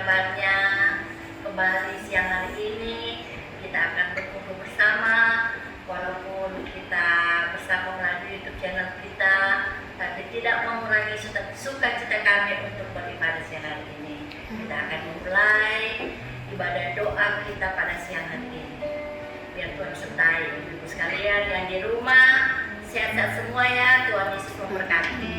kabarnya? Kembali siang hari ini kita akan berkumpul bersama, walaupun kita bersama melalui YouTube channel kita, tapi tidak mengurangi sukacita kami untuk beribadah siang hari ini. Kita akan memulai ibadah doa kita pada siang hari ini. Biar Tuhan sertai ibu sekalian yang di rumah, sehat-sehat semua ya. Tuhan Yesus memberkati.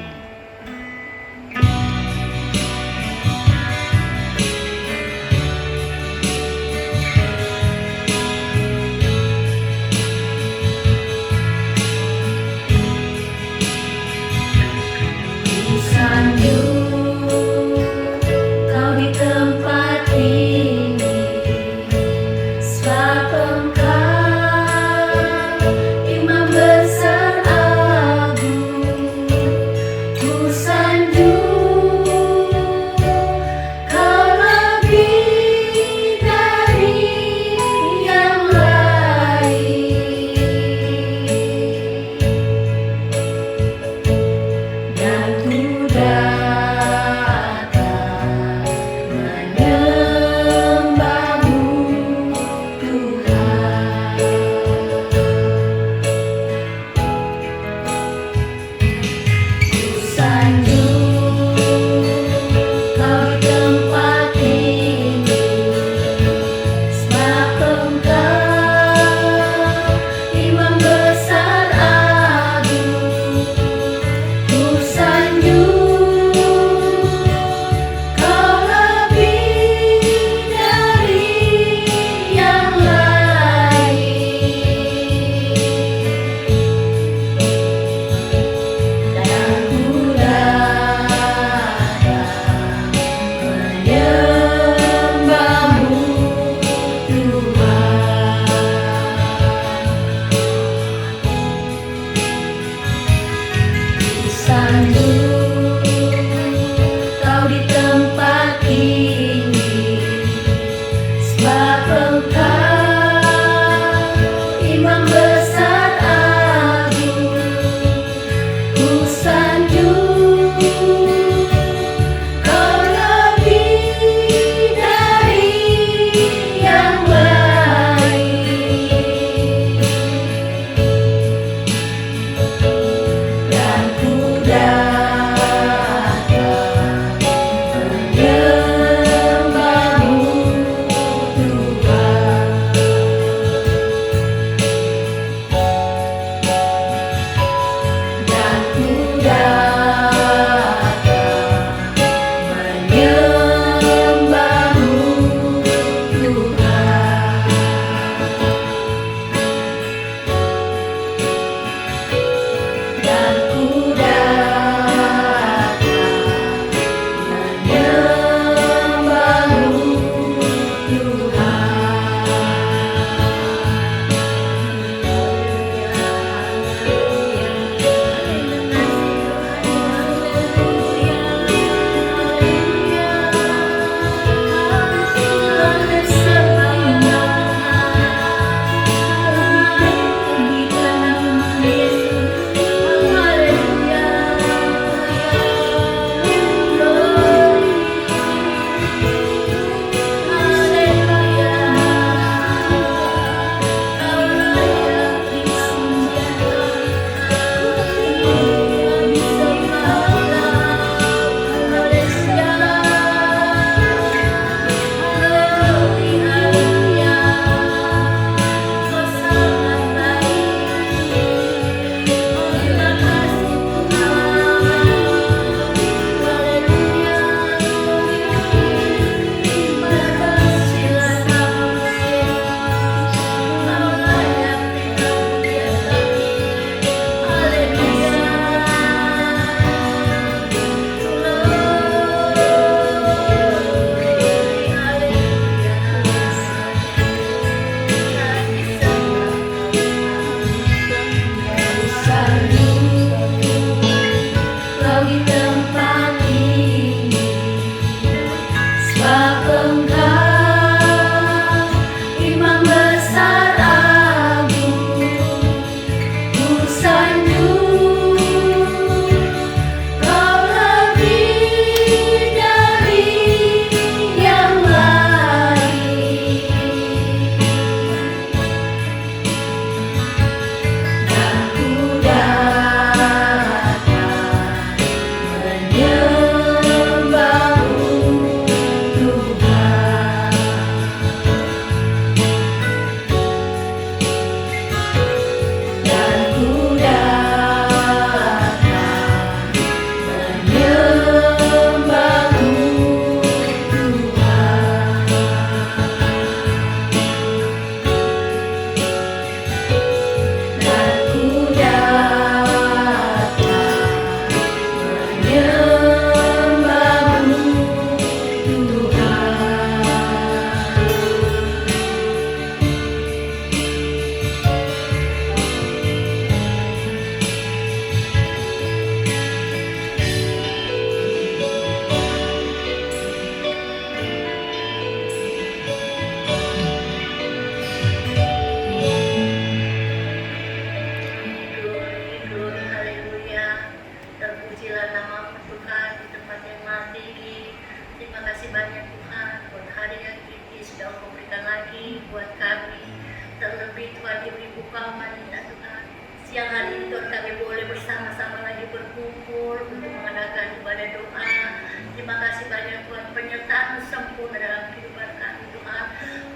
buat kami. Terlebih Tuhan diberi buka wanita Tuhan. Siang hari ini Tuhan kami boleh bersama-sama lagi berkumpul untuk mengadakan ibadah doa. Terima kasih banyak Tuhan, penyertaan sempurna dalam kehidupan kami Tuhan.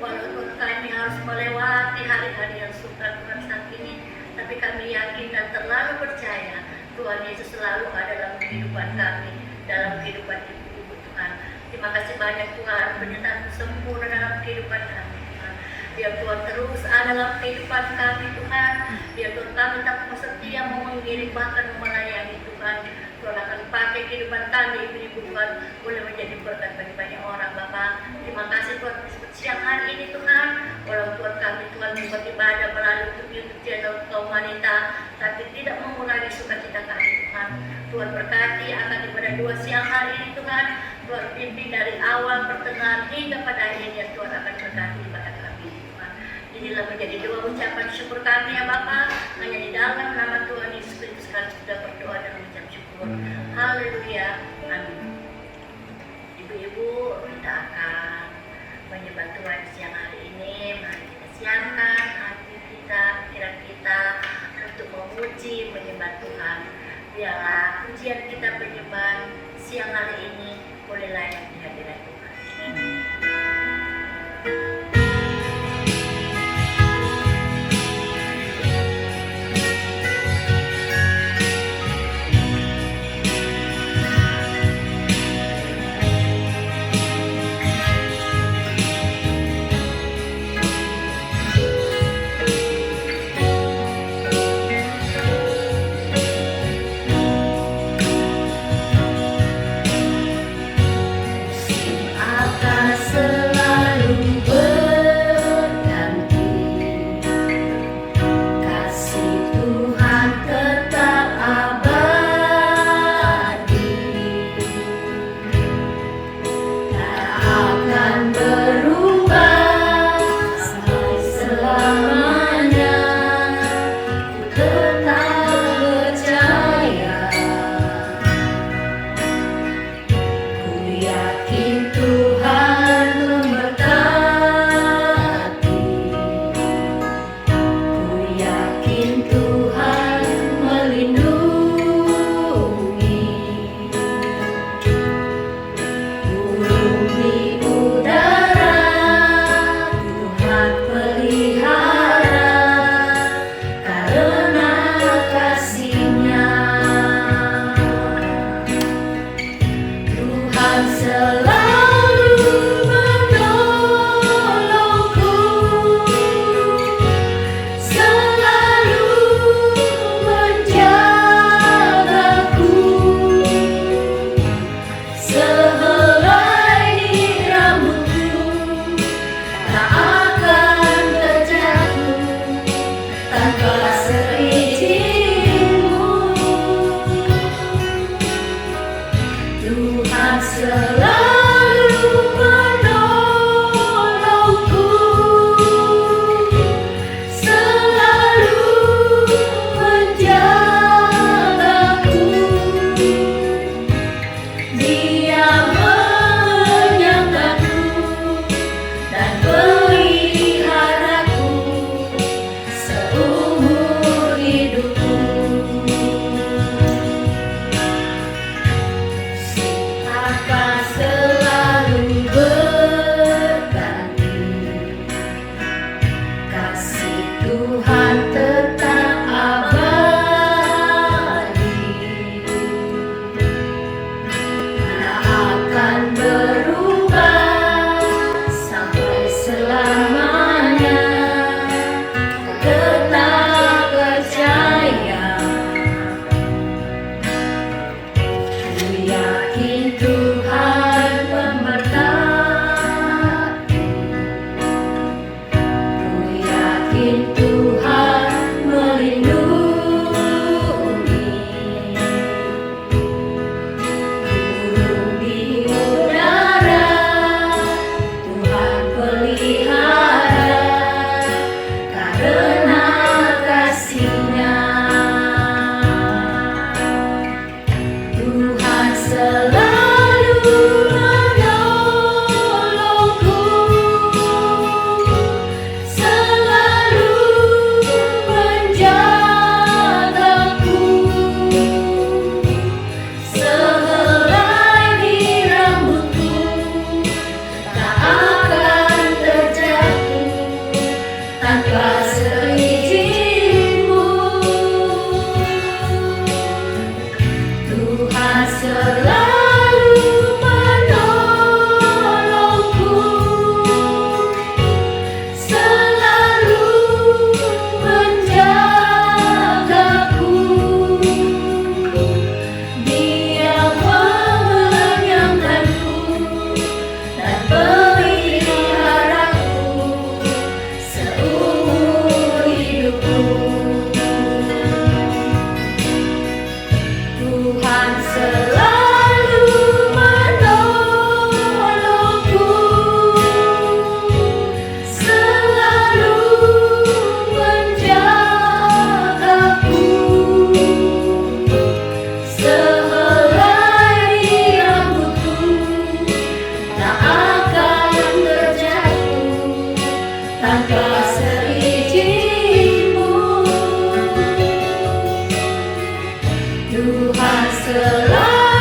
Walaupun kami harus melewati hari-hari yang sukar Tuhan saat ini, tapi kami yakin dan terlalu percaya Tuhan Yesus selalu ada dalam kehidupan kami, dalam kehidupan ibu-ibu Tuhan. Terima kasih banyak Tuhan, penyertaan sempurna dalam kehidupan kami Tuhan. Biar Tuhan terus ada dalam kehidupan kami Tuhan. Biar Tuhan kami tak setia mau mengiring bahkan melayani Tuhan. Tuhan akan pakai kehidupan kami ibu-ibu Tuhan boleh menjadi berkat bagi banyak orang Bapak. Terima kasih Tuhan siang hari ini Tuhan. Walau Tuhan kami Tuhan membuat ibadah melalui YouTube channel kaum wanita, tapi tidak mengurangi sukacita kami Tuhan. Tuhan berkati akan ibadah dua siang hari ini Tuhan. Tuhan pimpin dari awal, pertengahan hingga pada akhirnya Tuhan akan berkati ibadah kami Tuhan. Inilah menjadi doa ucapan syukur kami ya Bapak. Hanya di dalam nama Tuhan Yesus Kristus kami sudah berdoa dan mengucap syukur. Haleluya. Amin. Ibu-ibu, kita akan menyembah Tuhan siang hari ini. Mari kita siapkan hati kita, pikiran kita untuk memuji, menyembah Tuhan. Biarlah pujian kita penyembahan siang hari ini boleh layak di hadirat Tuhan. selalu menolongku, selalu menjagaku. Dia mengenyangkanku dan peliharaku seumur hidupku. Tuhan selalu menolongku, selalu menjagaku. Sehelai rambutku tak akan terjatuh tanpa seizinku. Tuhan selalu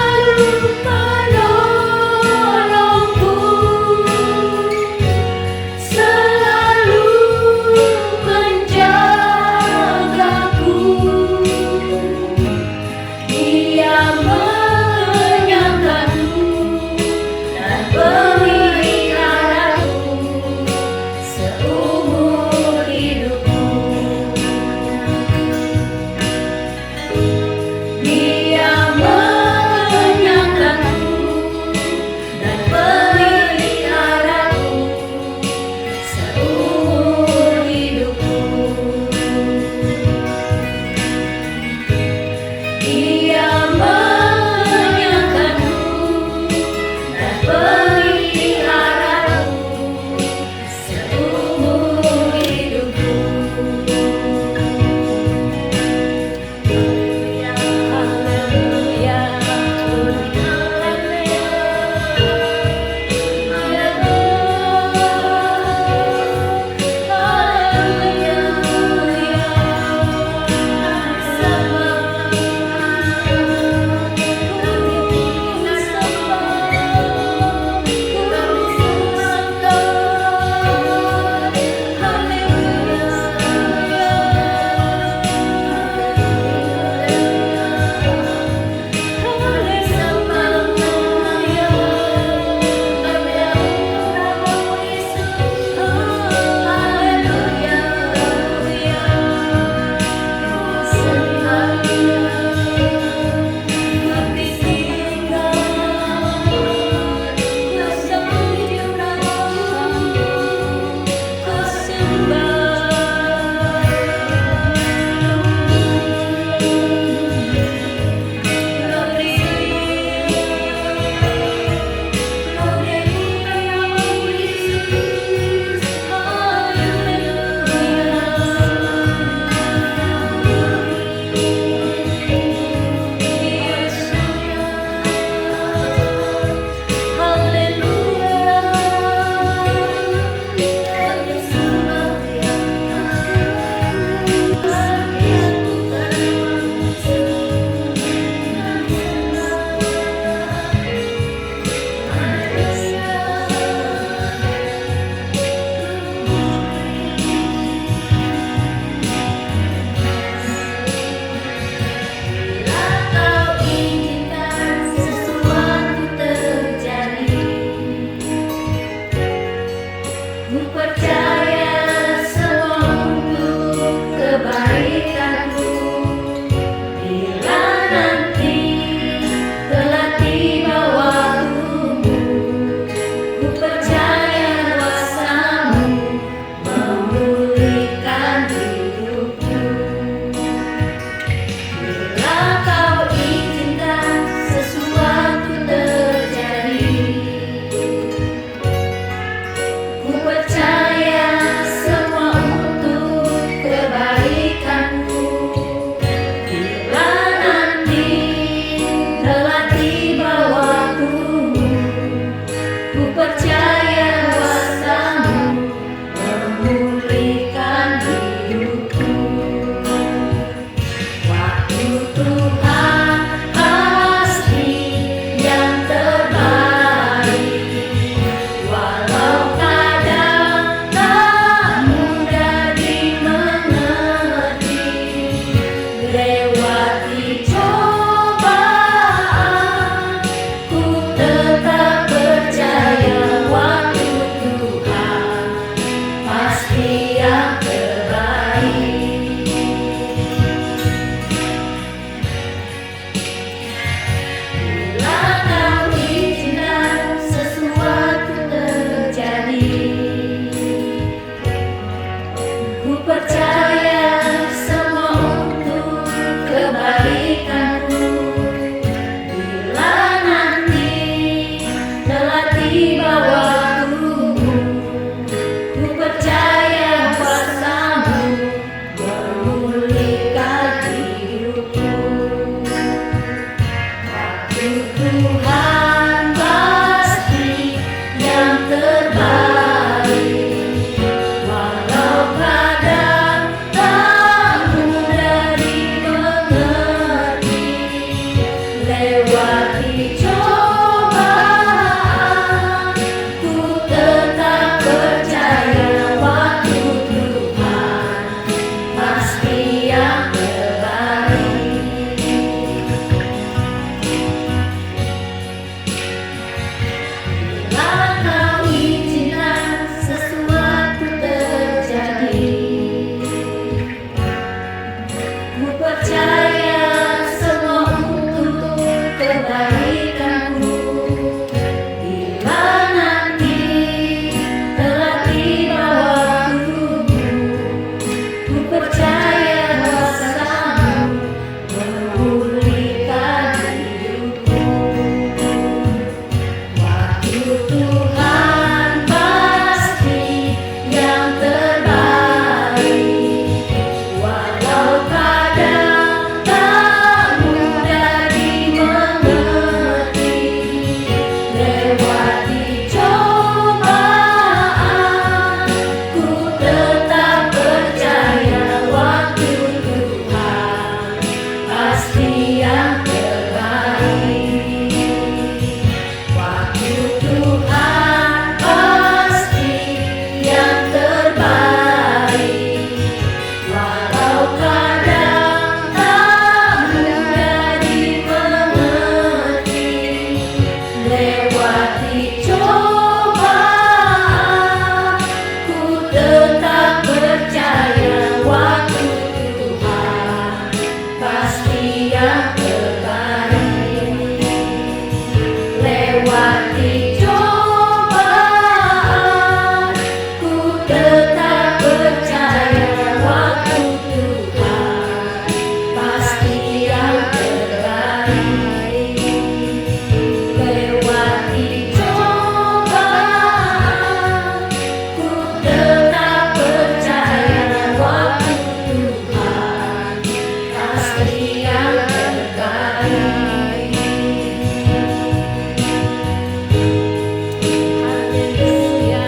Tuhan pasti yang terbaik, walau kadang tak mudah dimengerti. Lewati cobaan, ku tetap percaya waktu Tuhan pasti yang terbaik. Bila kau izinkan sesuatu terjadi, ku percaya semua untuk kebaikanku. Bila nanti telah tiba waktumu, ku percaya kuasamu memulihkan hidupku. Waktu Tuhan pasti yang terbaik, walau kadang tak mudah dimengerti. Lewati cobaan, ku tetap percaya waktu Tuhan pasti yang terbaik. Waktu Tuhan pasti yang terbaik, walau kadang tak mudah dimengerti. Lewati cobaan, ku tetap percaya waktu Tuhan pasti yang terbaik. Lewati cobaan, ku tetap percaya waktu Tuhan pasti yang terbaik. Lewati cobaan, ku tetap percaya waktu Tuhan pasti yang terbaik. Haleluya,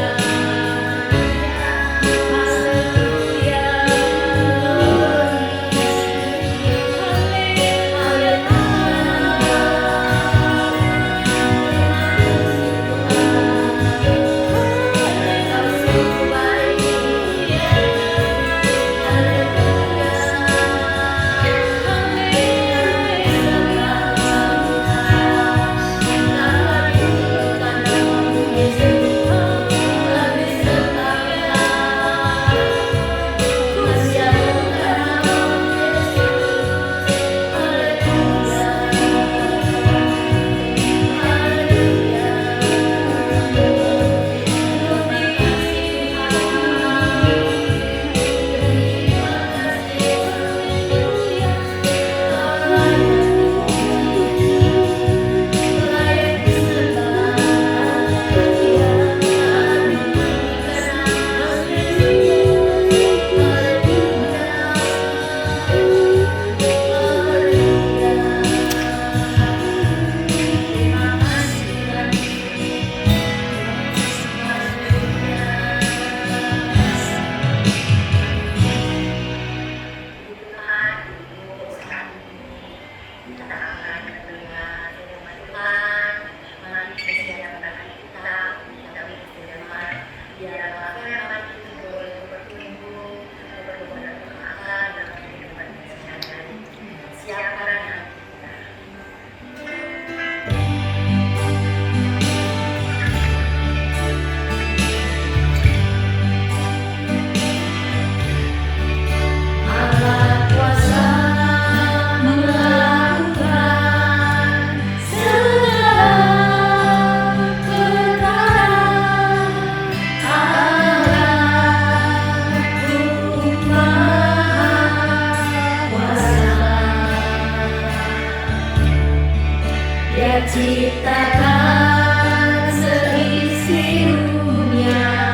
ciptakan seisi dunia,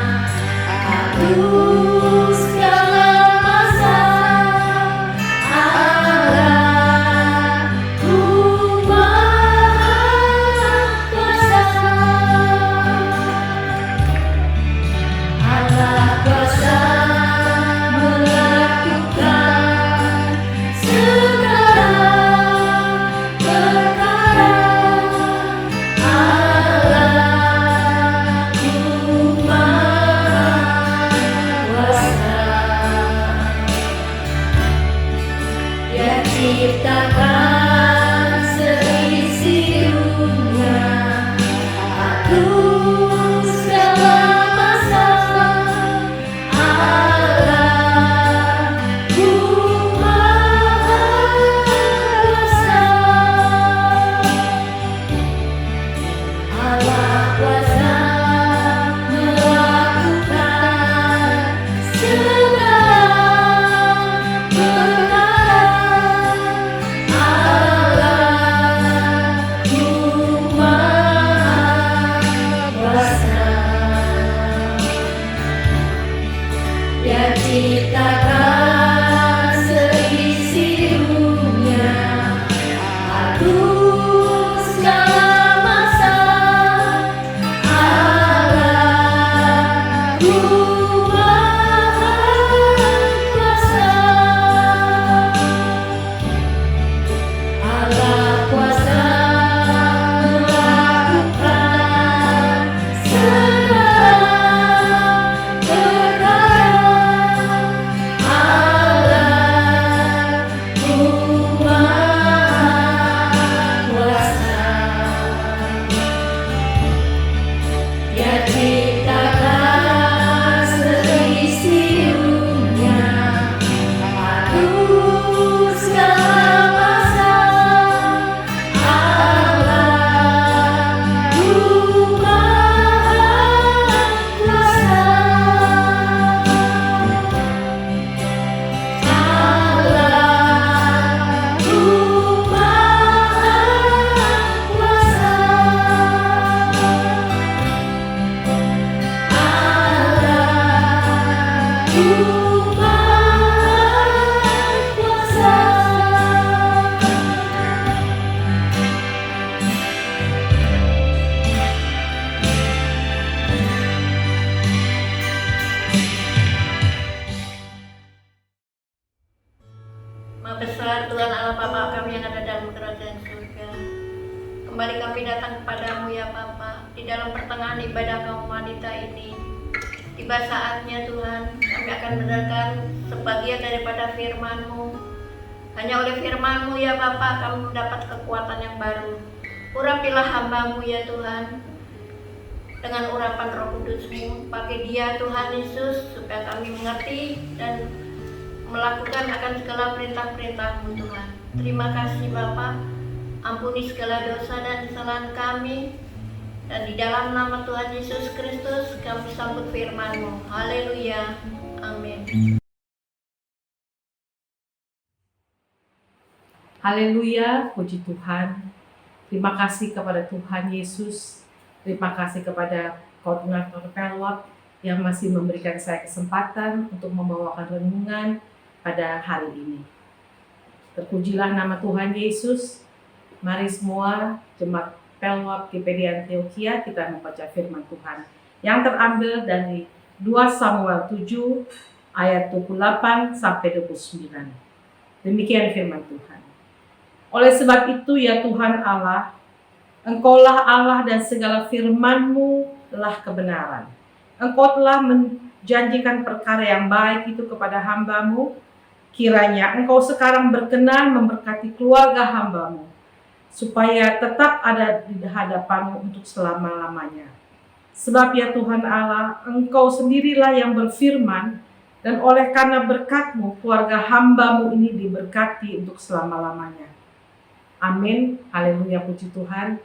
hapus segala masa. Allah ku maha Kembali kami datang kepadamu ya Bapa, di dalam pertengahan ibadah kaum wanita ini. Tiba saatnya Tuhan, kami akan mendengarkan sebagian daripada firman-Mu. Hanya oleh firman-Mu ya Bapa, kami mendapat kekuatan yang baru. Urapilah hamba-Mu ya Tuhan, dengan urapan Roh Kudus-Mu. Pakai dia Tuhan Yesus, supaya kami mengerti dan melakukan akan segala perintah-perintah-Mu Tuhan. Terima kasih Bapa, ampuni segala dosa dan kesalahan kami. Dan di dalam nama Tuhan Yesus Kristus kami sambut firman-Mu. Haleluya. Amin. Haleluya, puji Tuhan. Terima kasih kepada Tuhan Yesus. Terima kasih kepada koordinator Pelwap yang masih memberikan saya kesempatan untuk membawakan renungan pada hari ini. Terpujilah nama Tuhan Yesus. Mari semua jemaat Pelwap GPD Antioquia kita membaca firman Tuhan yang terambil dari 2 Samuel 7 ayat 28 sampai 29. Demikian firman Tuhan. Oleh sebab itu ya Tuhan Allah, Engkaulah Allah dan segala firman-Mu telah kebenaran. Engkau telah menjanjikan perkara yang baik itu kepada hamba-Mu. Kiranya Engkau sekarang berkenan memberkati keluarga hamba-Mu, supaya tetap ada di hadapan-Mu untuk selama-lamanya. Sebab ya Tuhan Allah, Engkau sendirilah yang berfirman, dan oleh karena berkat-Mu, keluarga hamba-Mu ini diberkati untuk selama-lamanya. Amin. Haleluya, puji Tuhan.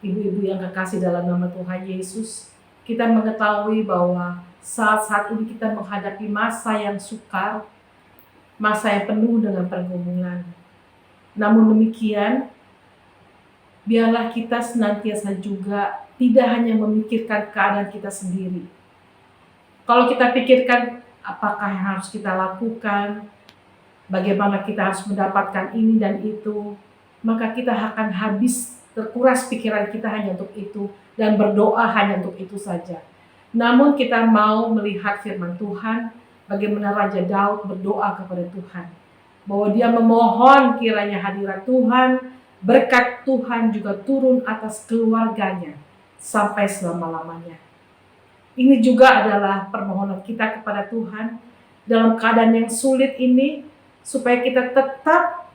Ibu-ibu yang kekasih dalam nama Tuhan Yesus, kita mengetahui bahwa saat-saat ini kita menghadapi masa yang sukar, masa yang penuh dengan pergumulan. Namun demikian, biarlah kita senantiasa juga tidak hanya memikirkan keadaan kita sendiri. Kalau kita pikirkan apakah yang harus kita lakukan, bagaimana kita harus mendapatkan ini dan itu, maka kita akan habis terkuras pikiran kita hanya untuk itu dan berdoa hanya untuk itu saja. Namun kita mau melihat firman Tuhan, bagaimana Raja Daud berdoa kepada Tuhan, bahwa dia memohon kiranya hadirat Tuhan, berkat Tuhan juga turun atas keluarganya sampai selama-lamanya. Ini juga adalah permohonan kita kepada Tuhan dalam keadaan yang sulit ini, supaya kita tetap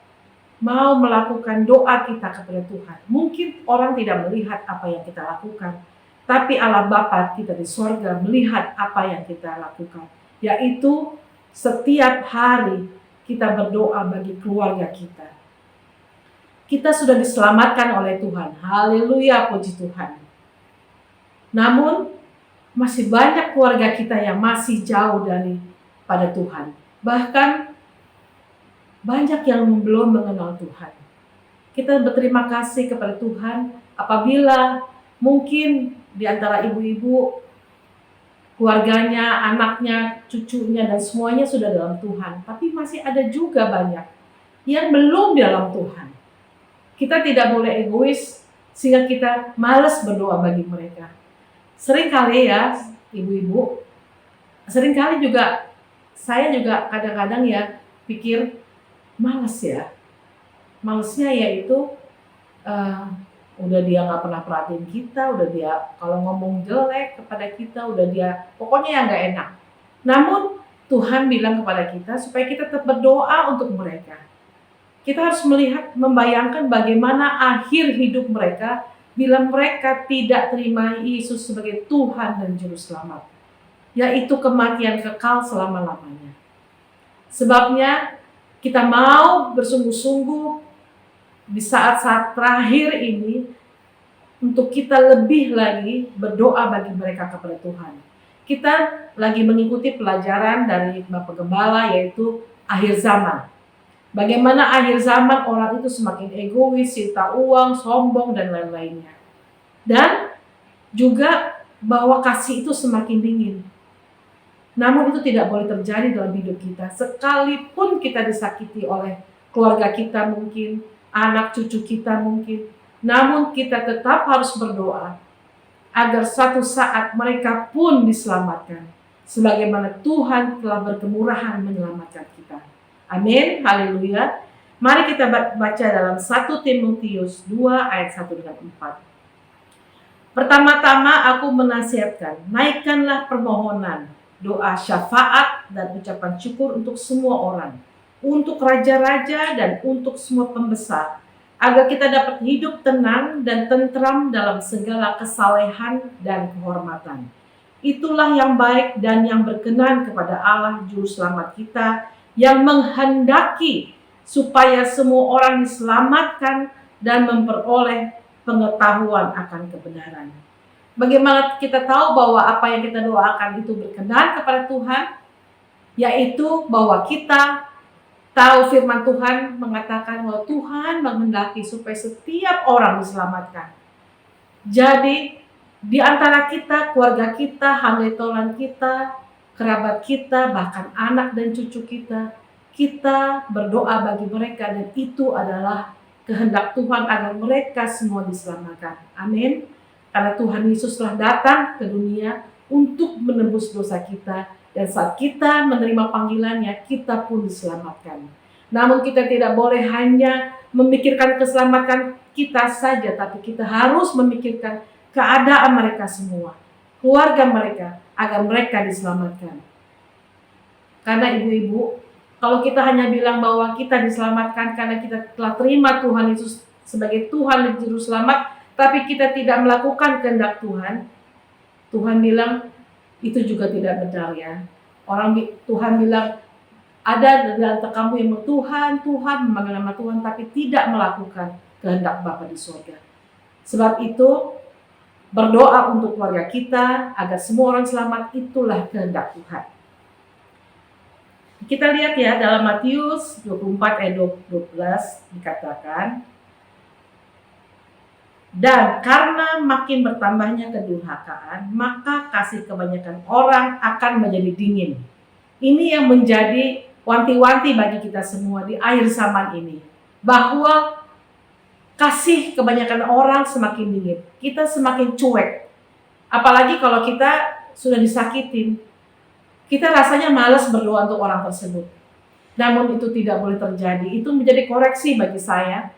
mau melakukan doa kita kepada Tuhan. Mungkin orang tidak melihat apa yang kita lakukan, tapi Allah Bapa kita di sorga melihat apa yang kita lakukan, yaitu setiap hari kita berdoa bagi keluarga kita. Kita sudah diselamatkan oleh Tuhan. Haleluya, puji Tuhan. Namun masih banyak keluarga kita yang masih jauh daripada Tuhan. Bahkan banyak yang belum mengenal Tuhan. Kita berterima kasih kepada Tuhan apabila mungkin di antara ibu-ibu, keluarganya, anaknya, cucunya, dan semuanya sudah dalam Tuhan. Tapi masih ada juga banyak yang belum dalam Tuhan. Kita tidak boleh egois sehingga kita malas berdoa bagi mereka. Seringkali ya ibu-ibu, seringkali juga saya juga kadang-kadang ya pikir, males ya, malesnya yaitu udah dia nggak pernah perhatiin kita, udah dia kalau ngomong jelek kepada kita, udah dia pokoknya yang nggak enak. Namun Tuhan bilang kepada kita supaya kita tetap berdoa untuk mereka. Kita harus melihat, membayangkan bagaimana akhir hidup mereka bila mereka tidak terima Yesus sebagai Tuhan dan Juru Selamat, yaitu kematian kekal selama-lamanya. Sebabnya kita mau bersungguh-sungguh di saat-saat terakhir ini untuk kita lebih lagi berdoa bagi mereka kepada Tuhan. Kita lagi mengikuti pelajaran dari Bapak Gembala, yaitu akhir zaman. Bagaimana akhir zaman orang itu semakin egois, cinta uang, sombong, dan lain-lainnya. Dan juga bahwa kasih itu semakin dingin. Namun itu tidak boleh terjadi dalam hidup kita. Sekalipun kita disakiti oleh keluarga kita mungkin, anak cucu kita mungkin. Namun kita tetap harus berdoa agar suatu saat mereka pun diselamatkan. Sebagaimana Tuhan telah berkemurahan menyelamatkan kita. Amin, haleluya. Mari kita baca dalam 1 Timotius 2 ayat 1 dan 4. Pertama-tama aku menasihatkan, naikkanlah permohonan, doa syafaat dan ucapan syukur untuk semua orang, untuk raja-raja dan untuk semua pembesar, agar kita dapat hidup tenang dan tentram dalam segala kesalehan dan kehormatan. Itulah yang baik dan yang berkenan kepada Allah Juru Selamat kita, yang menghendaki supaya semua orang diselamatkan dan memperoleh pengetahuan akan kebenaran. Bagaimana kita tahu bahwa apa yang kita doakan itu berkenan kepada Tuhan? Yaitu bahwa kita tahu firman Tuhan mengatakan bahwa Tuhan menghendaki supaya setiap orang diselamatkan. Jadi di antara kita, keluarga kita, handetolan kita, kerabat kita, bahkan anak dan cucu kita berdoa bagi mereka, dan itu adalah kehendak Tuhan agar mereka semua diselamatkan. Amin. Karena Tuhan Yesus telah datang ke dunia untuk menebus dosa kita, dan saat kita menerima panggilannya, kita pun diselamatkan. Namun kita tidak boleh hanya memikirkan keselamatan kita saja, tapi kita harus memikirkan keadaan mereka semua, keluarga mereka, agar mereka diselamatkan. Karena ibu-ibu, kalau kita hanya bilang bahwa kita diselamatkan karena kita telah terima Tuhan Yesus sebagai Tuhan dan Juru Selamat, tapi kita tidak melakukan kehendak Tuhan, Tuhan bilang itu juga tidak benar ya. Tuhan bilang ada di antara kamu yang Tuhan memanggil nama Tuhan tapi tidak melakukan kehendak Bapa di surga. Sebab itu berdoa untuk keluarga kita agar semua orang selamat, itulah kehendak Tuhan. Kita lihat ya dalam Matius 24 ayat 12 dikatakan, dan karena makin bertambahnya kedurhakaan, maka kasih kebanyakan orang akan menjadi dingin. Ini yang menjadi wanti-wanti bagi kita semua di akhir zaman ini, bahwa kasih kebanyakan orang semakin dingin, kita semakin cuek. Apalagi kalau kita sudah disakitin, kita rasanya malas berdoa untuk orang tersebut. Namun itu tidak boleh terjadi. Itu menjadi koreksi bagi saya,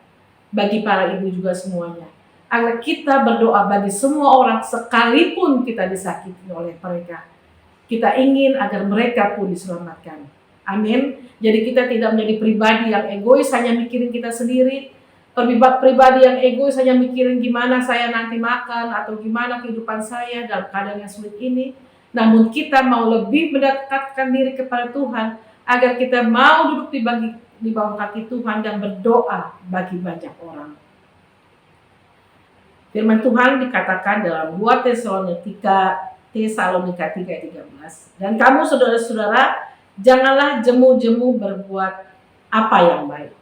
bagi para ibu juga semuanya, agar kita berdoa bagi semua orang sekalipun kita disakiti oleh mereka. Kita ingin agar mereka pun diselamatkan. Amin. Jadi kita tidak menjadi pribadi yang egois, hanya mikirin kita sendiri. Pribadi yang egois hanya mikirin gimana saya nanti makan atau gimana kehidupan saya dalam keadaan yang sulit ini. Namun kita mau lebih mendekatkan diri kepada Tuhan agar kita mau duduk di bawah kaki Tuhan dan berdoa bagi banyak orang. Firman Tuhan dikatakan dalam 2 Tesalonika 3:13. Dan kamu saudara-saudara, janganlah jemu-jemu berbuat apa yang baik.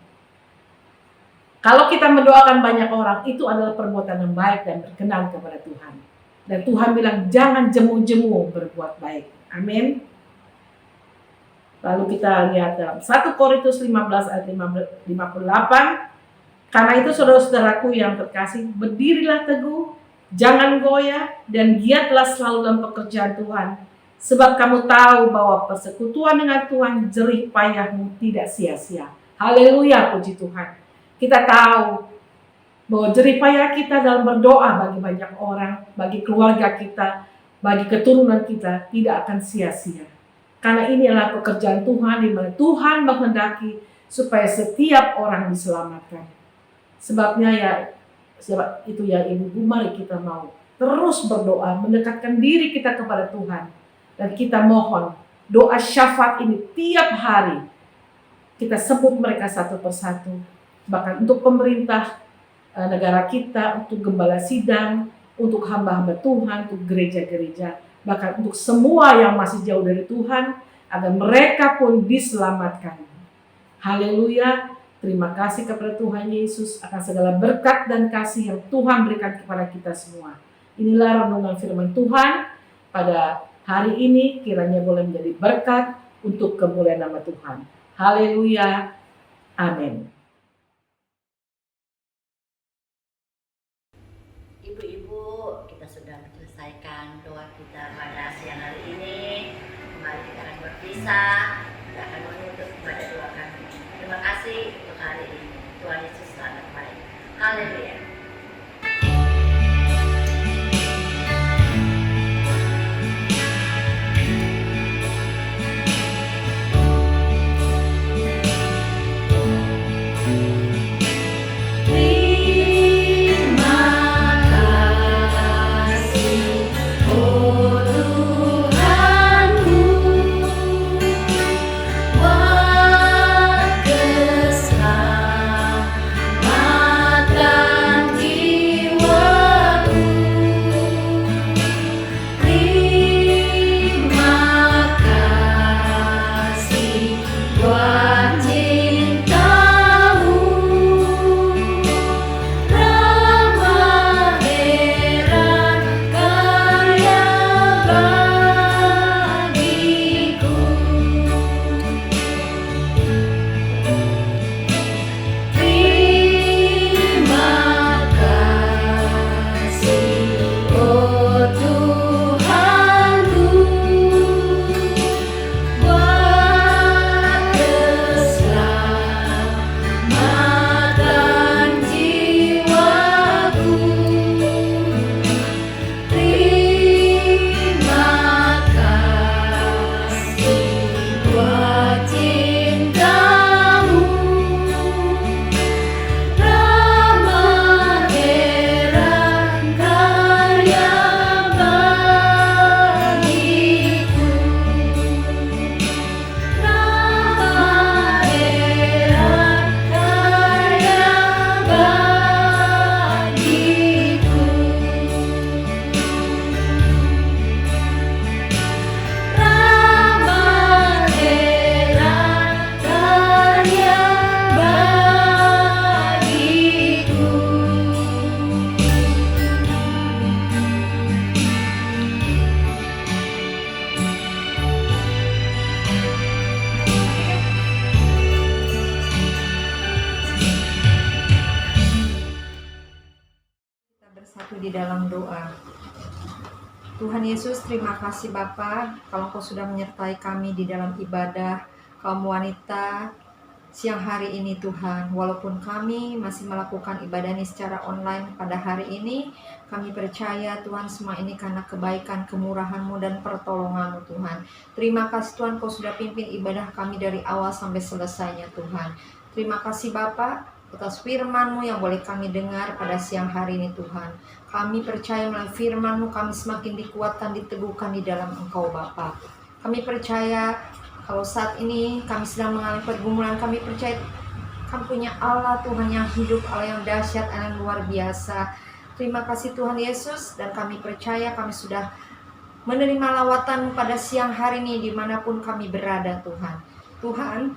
Kalau kita mendoakan banyak orang, itu adalah perbuatan yang baik dan berkenan kepada Tuhan. Dan Tuhan bilang jangan jemu-jemu berbuat baik. Amin. Lalu kita lihat dalam 1 Korintus 15 ayat 58. Karena itu saudara-saudaraku yang terkasih, berdirilah teguh, jangan goyah, dan giatlah selalu dalam pekerjaan Tuhan. Sebab kamu tahu bahwa persekutuan dengan Tuhan jerih payahmu tidak sia-sia. Haleluya, puji Tuhan. Kita tahu bahwa jerih payah kita dalam berdoa bagi banyak orang, bagi keluarga kita, bagi keturunan kita tidak akan sia-sia. Karena inilah pekerjaan Tuhan di mana Tuhan menghendaki supaya setiap orang diselamatkan. Sebab itu ya ibu-ibu, mari kita mau terus berdoa, mendekatkan diri kita kepada Tuhan. Dan kita mohon doa syafaat ini tiap hari. Kita sebut mereka satu persatu. Bahkan untuk pemerintah negara kita, untuk gembala sidang, untuk hamba-hamba Tuhan, untuk gereja-gereja, bahkan untuk semua yang masih jauh dari Tuhan, agar mereka pun diselamatkan. Haleluya. Terima kasih kepada Tuhan Yesus akan segala berkat dan kasih yang Tuhan berikan kepada kita semua. Inilah renungan firman Tuhan pada hari ini, kiranya boleh menjadi berkat untuk kemuliaan nama Tuhan. Haleluya. Amin. Ibu-ibu, kita sudah menyelesaikan doa kita pada siang hari ini. Kembali kita akan berpisah. Kita akan menutup kepada doa kami. Terima kasih untuk hari ini. Tuhan Yesus sangat baik. Haleluya. Terima kasih, oh Tuhanku, buat keselamatan jiwaku. Terima kasih buat cintamu, ramah heran karya bagiku. Terima kasih, oh Tuhanku, buat keselamatan jiwaku. Terima kasih buat cintamu, ramah heran karya bagiku. Ramah heran karya bagiku. Ramah heran karya bagiku. Kita bersatu di dalam doa. Tuhan Yesus, terima kasih Bapa, kalau Engkau sudah menyertai kami di dalam ibadah kaum wanita siang hari ini Tuhan. Walaupun kami masih melakukan ibadah ini secara online pada hari ini, kami percaya Tuhan semua ini karena kebaikan, kemurahan-Mu dan pertolongan-Mu Tuhan. Terima kasih Tuhan, Kau sudah pimpin ibadah kami dari awal sampai selesainya Tuhan. Terima kasih Bapa atas firman-Mu yang boleh kami dengar pada siang hari ini Tuhan. Kami percaya melalui firman-Mu kami semakin dikuatkan, diteguhkan di dalam Engkau Bapa. Kami percaya kalau saat ini kami sedang mengalami pergumulan, kami percaya kami punya Allah Tuhan yang hidup, Allah yang dahsyat, Allah yang luar biasa. Terima kasih Tuhan Yesus, dan kami percaya kami sudah menerima lawatan pada siang hari ini dimanapun kami berada Tuhan. Tuhan,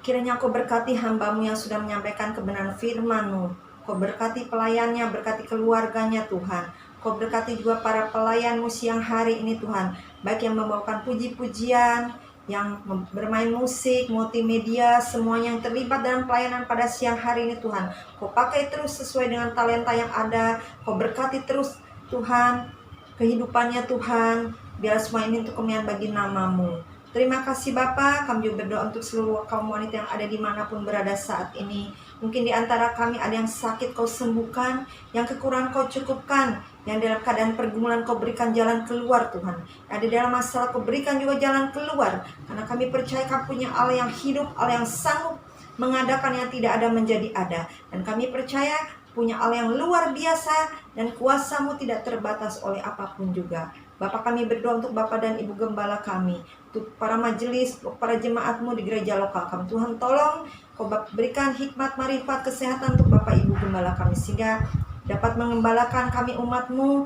kiranya Kau berkati hamba-Mu yang sudah menyampaikan kebenaran firman-Mu. Kau berkati pelayannya, berkati keluarganya Tuhan. Kau berkati juga para pelayan-Mu siang hari ini Tuhan, baik yang membawakan puji-pujian, yang bermain musik, multimedia, semuanya yang terlibat dalam pelayanan pada siang hari ini Tuhan. Kau pakai terus sesuai dengan talenta yang ada. Kau berkati terus Tuhan kehidupannya Tuhan, biar semua ini untuk kemuliaan bagi nama-Mu. Terima kasih Bapa, kami juga berdoa untuk seluruh kaum wanita yang ada dimanapun berada saat ini. Mungkin di antara kami ada yang sakit Kau sembuhkan, yang kekurangan Kau cukupkan, yang dalam keadaan pergumulan Kau berikan jalan keluar Tuhan. Ada dalam masalah Kau berikan juga jalan keluar, karena kami percaya Kau punya Allah yang hidup, Allah yang sanggup mengadakan yang tidak ada menjadi ada. Dan kami percaya punya Allah yang luar biasa, dan kuasa-Mu tidak terbatas oleh apapun juga. Bapak, kami berdoa untuk Bapak dan Ibu Gembala kami, untuk para majelis, untuk para jemaat-Mu di gereja lokal kami. Tuhan tolong Kau berikan hikmat, marifat, kesehatan untuk Bapak Ibu Gembala kami, sehingga dapat mengembalakan kami umat-Mu,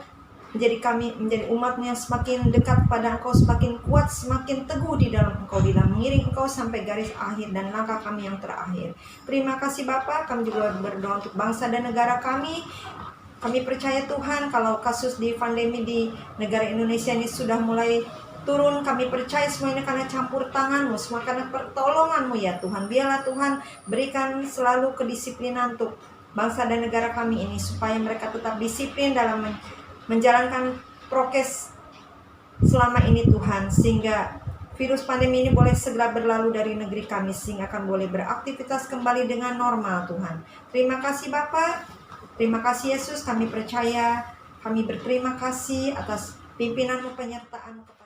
menjadi umat-Mu yang semakin dekat pada Engkau, semakin kuat, semakin teguh di dalam Engkau, di dalam mengiring Engkau sampai garis akhir dan langkah kami yang terakhir. Terima kasih Bapak, kami juga berdoa untuk bangsa dan negara kami. Kami percaya Tuhan, kalau kasus di pandemi di negara Indonesia ini sudah mulai turun, kami percaya semua ini karena campur tangan-Mu, semua karena pertolongan-Mu ya Tuhan. Biarlah Tuhan berikan selalu kedisiplinan untuk bangsa dan negara kami ini, supaya mereka tetap disiplin dalam menjalankan prokes selama ini Tuhan, sehingga virus pandemi ini boleh segera berlalu dari negeri kami sehingga kami boleh beraktivitas kembali dengan normal Tuhan. Terima kasih Bapa, terima kasih Yesus, kami percaya, kami berterima kasih atas pimpinan-Mu, penyertaan-Mu.